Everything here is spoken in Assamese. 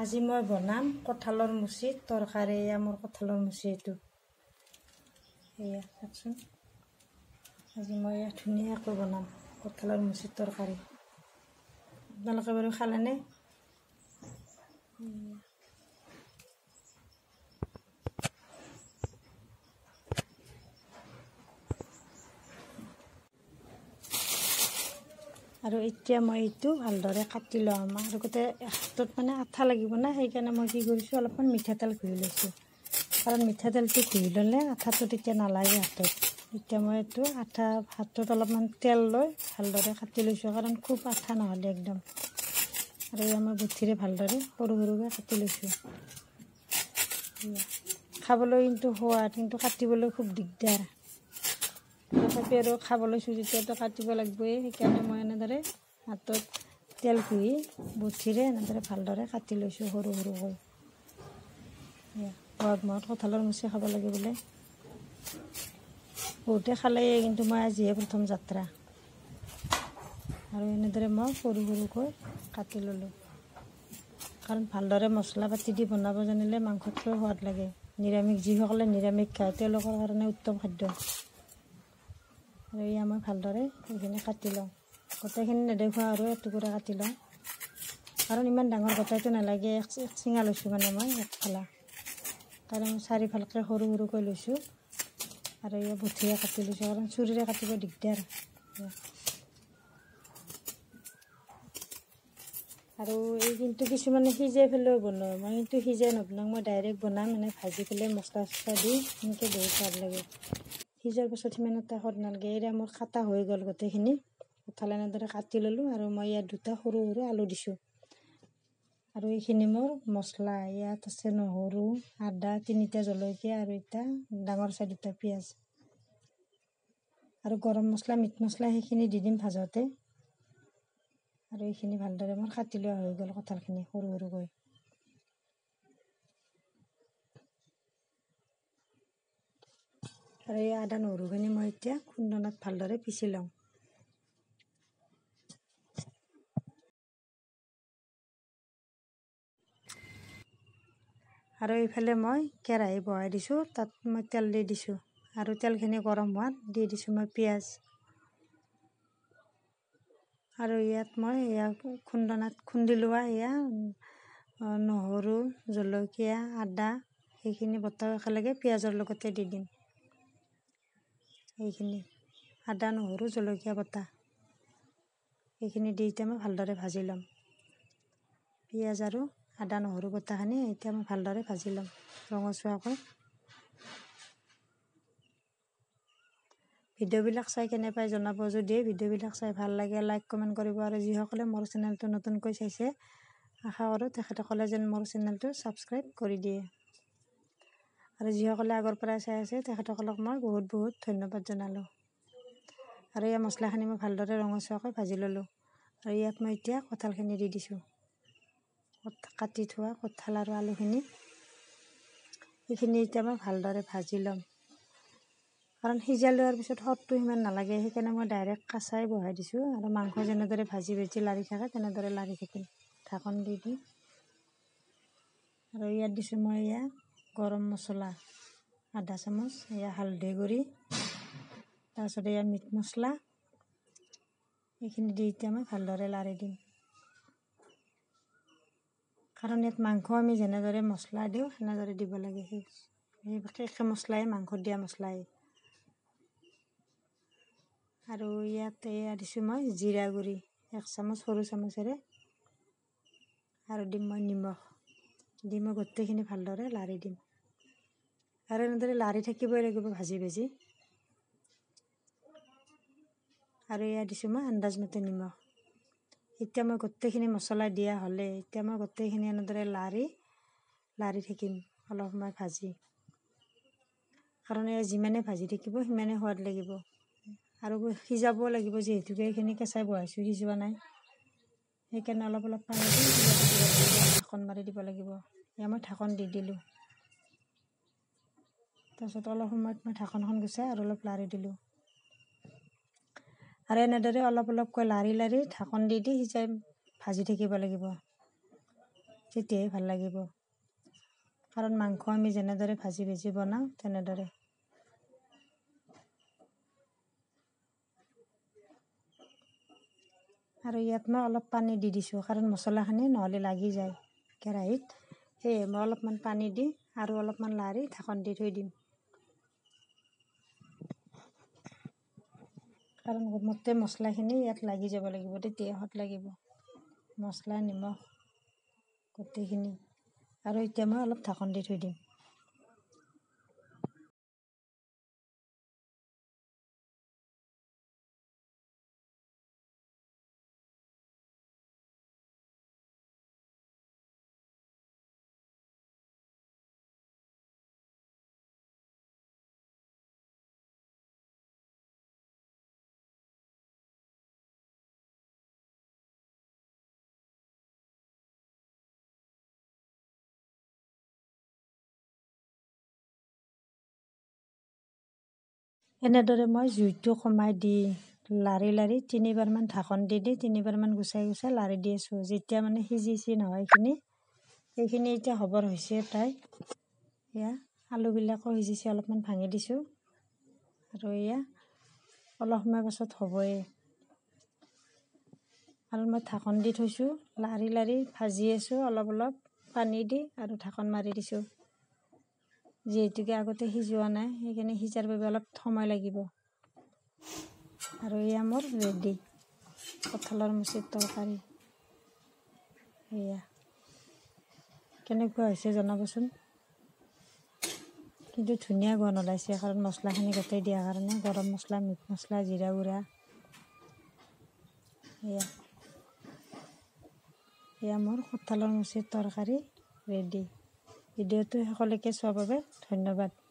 আজি মই বনাম কঁঠালৰ মুচি তৰকাৰী। এয়া মোৰ কঁঠালৰ মুচি এইটো। এয়া চাওকচোন, আজি মই ধুনীয়াকৈ বনাম কঁঠালৰ মুচি তৰকাৰী। আপোনালোকে বাৰু খালেনে? আৰু এতিয়া মই এইটো ভালদৰে কাটি ল'ম। আৰু গোটেই হাতত মানে আঠা লাগিব না, সেইকাৰণে মই কি কৰিছোঁ, অলপমান মিঠাতেল ঘঁহি লৈছোঁ। কাৰণ মিঠাতেলটো ঘঁহি ল'লে আঠাটো তেতিয়া নালাগে হাতত। এতিয়া মই এইটো হাতত অলপমান তেল লৈ ভালদৰে কাটি লৈছোঁ, কাৰণ খুব আঠা নহ'লে একদম। আৰু এয়া মই বঠিৰে ভালদৰে সৰু সৰুকৈ কাটি লৈছোঁ। খাবলৈ কিন্তু সোৱাদ, কিন্তু কাটিবলৈ খুব দিগদাৰ। তথাপি আৰু খাবলৈ যেতিয়াতো কাটিব লাগিবই, সেইকাৰণে মই এনেদৰে হাতত তেল ঘঁহি বঠিৰে এনেদৰে ভালদৰে কাটি লৈছোঁ সৰু সৰুকৈ। সোৱাদ মত কঁঠালৰ মুচি খাব লাগে বোলে। বহুতে খালেই, কিন্তু মই আজিহে প্ৰথম যাত্ৰা। আৰু এনেদৰে মই সৰু সৰুকৈ কাটি ল'লোঁ। কাৰণ ভালদৰে মছলা পাতি দি বনাব জানিলে মাংসতকৈ সোৱাদ লাগে। নিৰামিষ যিসকলে নিৰামিষ খায় তেওঁলোকৰ কাৰণে উত্তম খাদ্য। আৰু এয়া মই ভালদৰে এইখিনি কাটি লওঁ। গোটেইখিনি নেদেখুৱাওঁ আৰু এটুকুৰা কাটি লওঁ, কাৰণ ইমান ডাঙৰ গোটাইটো নালাগে। এক চিঙা লৈছোঁ মানে মই এক ফালা, কাৰণ মই চাৰিফালকৈ সৰু সৰুকৈ লৈছোঁ। আৰু এয়া বঠিৰে কাটি লৈছোঁ, কাৰণ চুৰিৰে কাটিব দিগদাৰ। আৰু এই কিন্তু কিছুমানে সিজাই পেলাইও বনায়, মই কিন্তু সিজাই নবনাওঁ। মই ডাইৰেক্ট বনাম, মানে ভাজি পেলাই মছলা চছলা দি সেনেকৈ বহুত সোৱাদ লাগে। সিজাৰ পাছত সিমান এটা সোৱাদ নালাগে। এয়া মোৰ কাটা হৈ গ'ল গোটেইখিনি। কঁঠাল এনেদৰে কাটি ল'লোঁ, আৰু মই ইয়াত দুটা সৰু সৰু আলু দিছোঁ। আৰু এইখিনি মোৰ মছলা। ইয়াত আছে নহৰু, আদা, 3টা জলকীয়া, আৰু এটা ডাঙৰ চাই 2টা পিঁয়াজ, আৰু গৰম মছলা, মিট মছলা সেইখিনি দি দিম ভাজোঁতে। আৰু এইখিনি ভালদৰে মোৰ কাটি লোৱা হৈ গ'ল কঁঠালখিনি সৰু সৰুকৈ। আৰু এই আদা নহৰুখিনি মই এতিয়া খুন্দনাত ভালদৰে পিচি লওঁ। আৰু এইফালে মই কেৰাহী বহাই দিছোঁ, তাত মই তেল দি দিছোঁ। আৰু তেলখিনি গৰম হোৱাত দি দিছোঁ মই পিঁয়াজ। আৰু ইয়াত মই খুন্দনাত খুন্দি লোৱা নহৰু, জলকীয়া, আদা সেইখিনি বটাও একেলগে পিঁয়াজৰ লগতে দি দিম। এইখিনি আদা, নহৰু, জলকীয়া বটা এইখিনি দি এতিয়া মই ভালদৰে ভাজি ল'ম। পিঁয়াজ আৰু আদা নহৰু বটাখিনি এতিয়া মই ভালদৰে ভাজি ল'ম ৰঙচুৱাকৈ। ভিডিঅ'বিলাক চাই কেনে পাই জনাব। যদি ভিডিঅ'বিলাক চাই ভাল লাগে লাইক কমেণ্ট কৰিব। আৰু যিসকলে মোৰ চেনেলটো নতুনকৈ চাইছে, আশা কৰোঁ তেখেতসকলে যেন মোৰ চেনেলটো ছাবস্ক্ৰাইব কৰি দিয়ে। আৰু যিসকলে আগৰ পৰাই চাই আছে তেখেতসকলক মই বহুত বহুত ধন্যবাদ জনালোঁ। আৰু এই মছলাখিনি মই ভালদৰে ৰঙচুৱাকৈ ভাজি ল'লোঁ। আৰু ইয়াত মই এতিয়া কঁঠালখিনি দি দিছোঁ। কাটি থোৱা কঁঠাল আৰু আলুখিনি এইখিনি এতিয়া মই ভালদৰে ভাজি ল'ম। কাৰণ সিজাই লোৱাৰ পিছত সোৱাদটো সিমান নালাগে, সেইকাৰণে মই ডাইৰেক্ট কাঁচাই বহাই দিছোঁ। আৰু মাংস যেনেদৰে ভাজি ভাজি লাৰি থাকে তেনেদৰে লাৰি থাকিম, ঢাকন দি দি। আৰু ইয়াত দিছোঁ মই গৰম মছলা আধা চামুচ, হালধি গুড়ি, তাৰপিছত মিট মছলা এইখিনি দি এতিয়া মই ভালদৰে লাৰি দিম। কাৰণ ইয়াত মাংস আমি যেনেদৰে মছলা দিওঁ সেনেদৰে দিব লাগে। সেই মছলাই মাংসত দিয়া মছলাই। আৰু ইয়াত দিছোঁ মই জিৰা গুড়ি 1 চামুচ সৰু চামুচেৰে। আৰু দিম মই নিমখ দি মই গোটেইখিনি ভালদৰে লাৰি দিম। আৰু এনেদৰে লাৰি থাকিবই লাগিব ভাজি ভাজি। আৰু দিছোঁ মই আন্দাজমতে নিমখ। এতিয়া মই গোটেইখিনি মছলা দিয়া হ'লে এতিয়া মই গোটেইখিনি এনেদৰে লাৰি থাকিম অলপ সময় ভাজি। কাৰণ যিমানে ভাজি থাকিব সিমানে সোৱাদ লাগিব। আৰু সিজাবও লাগিব, যিহেতুকে এইখিনি কেঁচাই বহাইছোঁ, সিজোৱা নাই। সেইকাৰণে অলপ অলপ পানী দি ঢাকন মাৰি দিব লাগিব। এয়া মই ঢাকন দি দিলোঁ। তাৰপিছত অলপ সময়ত মই ঢাকনখন গুচাই আৰু অলপ লাৰি দিলোঁ। আৰু এনেদৰে অলপ অলপকৈ লাৰি লাৰি ঢাকন দি দি সিজাই ভাজি থাকিব লাগিব। তেতিয়াহে ভাল লাগিব, কাৰণ মাংস আমি যেনেদৰে ভাজি ভাজি বনাওঁ তেনেদৰে। আৰু ইয়াত মই অলপ পানী দি দিছোঁ, কাৰণ মছলাখিনি নহ'লে লাগি যায় কেৰাহীত, সেয়ে মই অলপমান পানী দি আৰু অলপমান লাৰি ঢাকন দি থৈ দিম। কাৰণ গোটেই মছলাখিনি ইয়াত লাগি যাব লাগিব, তেতিয়া সোৱাদ লাগিব, মছলা নিমখ গোটেইখিনি। আৰু এতিয়া মই অলপ ঢাকন দি থৈ দিম। এনেদৰে মই জুইটো কমাই দি লাৰি লাৰি 3বাৰমান ঢাকন দি 3বাৰমান গুচাই গুচাই লাৰি দি আছোঁ। যেতিয়া মানে সিজিছে নহয় এইখিনি এতিয়া হ'বৰ হৈছে প্ৰায়। এয়া আলুবিলাকো সিজিছে, অলপমান ভাঙি দিছোঁ, আৰু এয়া অলপ সময় পাছত হ'বই। আৰু মই ঢাকন দি থৈছোঁ, লাৰি লাৰি ভাজি আছোঁ অলপ অলপ পানী দি, আৰু ঢাকন মাৰি দিছোঁ। যিহেতুকে আগতে সিজোৱা নাই, সেইকাৰণে সিজাৰ বাবে অলপ সময় লাগিব। আৰু এয়া মোৰ ৰেডি কঁঠালৰ মুচিৰ তৰকাৰী। এয়া কেনেকুৱা হৈছে জনাবচোন। কিন্তু ধুনীয়া গোন্ধ ওলাইছে, কাৰণ মছলাখিনি গোটেই দিয়াৰ কাৰণে, গৰম মছলা, মিট মছলা, জিৰা গুড়া। এয়া মোৰ কঁঠালৰ মুচিৰ তৰকাৰী ৰেডি। ভিডিঅ'টো সকলোকে চোৱাৰ বাবে ধন্যবাদ।